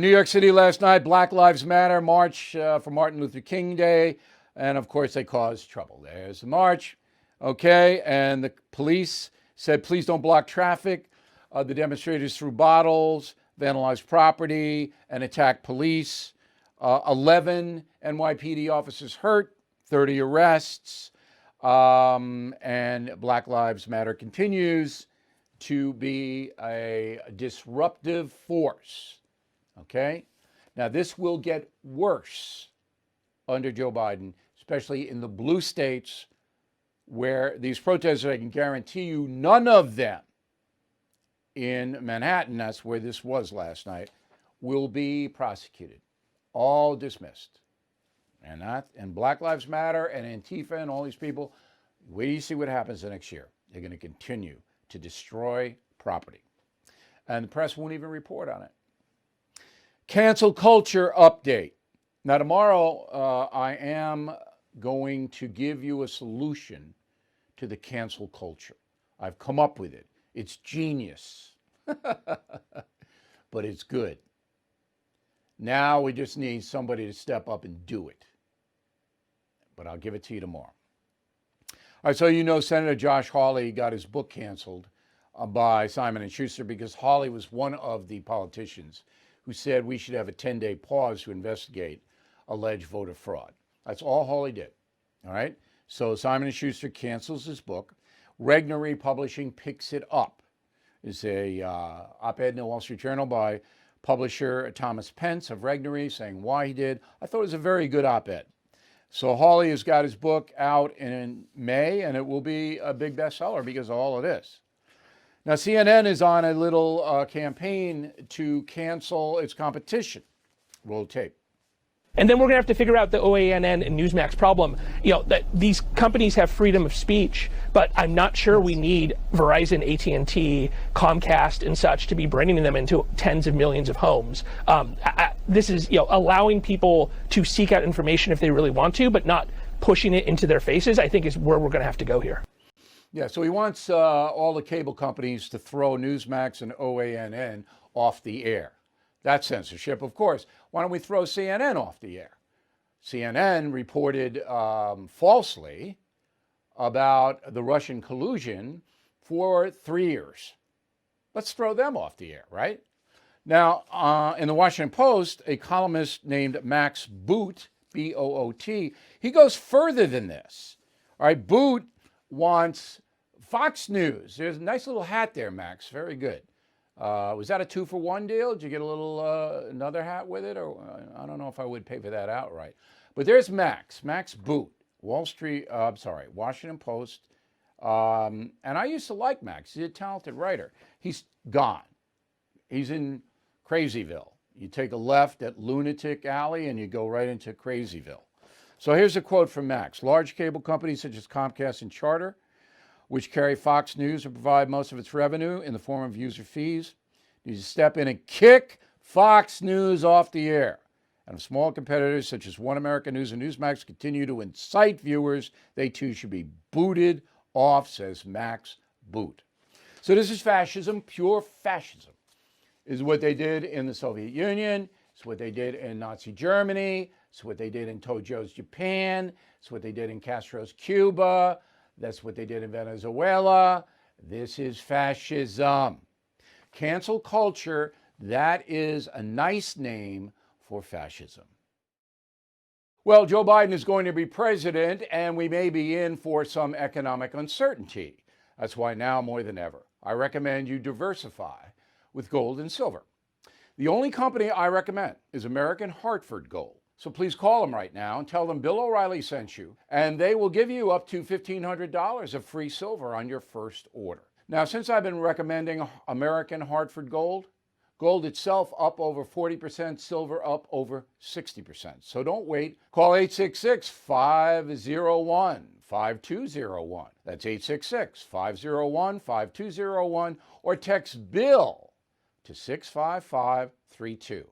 New York City last night, Black Lives Matter march for Martin Luther King Day. And of course, they caused trouble. There's the march. Okay. And the police said, please don't block traffic. The demonstrators threw bottles, vandalized property, and attacked police. 11 NYPD officers hurt, 30 arrests. And Black Lives Matter continues to be a disruptive force. Okay? Now, this will get worse under Joe Biden, especially in the blue states where these protests, I can guarantee you, none of them in Manhattan, that's where this was last night, will be prosecuted. All dismissed. And Black Lives Matter and Antifa and all these people, wait till you see what happens the next year. They're going to continue to destroy property. And the press won't even report on it. Cancel culture update. Now, tomorrow, I am going to give you a solution to the cancel culture. I've come up with it. It's genius, but it's good. Now we just need somebody to step up and do it. But I'll give it to you tomorrow. All right, so you know Senator Josh Hawley got his book canceled by Simon & Schuster because Hawley was one of the politicians who said we should have a 10-day pause to investigate alleged voter fraud. That's all Hawley did, all right? So Simon & Schuster cancels his book. Regnery Publishing picks it up. It's a op-ed in the Wall Street Journal by publisher Thomas Pence of Regnery saying why he did. I thought it was a very good op-ed. So Hawley has got his book out in May, and it will be a big bestseller because of all of this. Now, CNN is on a little campaign to cancel its competition. Roll tape. And then we're going to have to figure out the OANN and Newsmax problem. You know, that these companies have freedom of speech, but I'm not sure we need Verizon, AT&T, Comcast, and such to be bringing them into tens of millions of homes. This is, allowing people to seek out information if they really want to, but not pushing it into their faces, I think is where we're going to have to go here. Yeah, so he wants all the cable companies to throw Newsmax and OANN off the air. That's censorship, of course. Why don't we throw CNN off the air? CNN reported falsely about the Russian collusion for 3 years. Let's throw them off the air, right? Now, in the Washington Post, a columnist named Max Boot, B-O-O-T, he goes further than this. All right, Boot wants Fox News. There's a nice little hat there, Max. Very good. Was that a 2-for-1 deal? Did you get a little another hat with it? Or I don't know if I would pay for that outright. But there's Max Boot, Washington Post. And I used to like Max. He's a talented writer. He's gone. He's in Crazyville. You take a left at Lunatic Alley and you go right into Crazyville. So here's a quote from Max. Large cable companies such as Comcast and Charter, which carry Fox News and provide most of its revenue in the form of user fees, need to step in and kick Fox News off the air. And if small competitors such as One American News and Newsmax continue to incite viewers, they too should be booted off, says Max Boot. So this is fascism, pure fascism. Is what they did in the Soviet Union. It's what they did in Nazi Germany. It's what they did in Tojo's Japan. It's what they did in Castro's Cuba. That's what they did in Venezuela. This is fascism. Cancel culture, that is a nice name for fascism. Well, Joe Biden is going to be president, and we may be in for some economic uncertainty. That's why now more than ever, I recommend you diversify with gold and silver. The only company I recommend is American Hartford Gold. So please call them right now and tell them Bill O'Reilly sent you, and they will give you up to $1,500 of free silver on your first order. Now, since I've been recommending American Hartford Gold, gold itself up over 40%, silver up over 60%. So don't wait. Call 866-501-5201. That's 866-501-5201, or text BILL to 65532.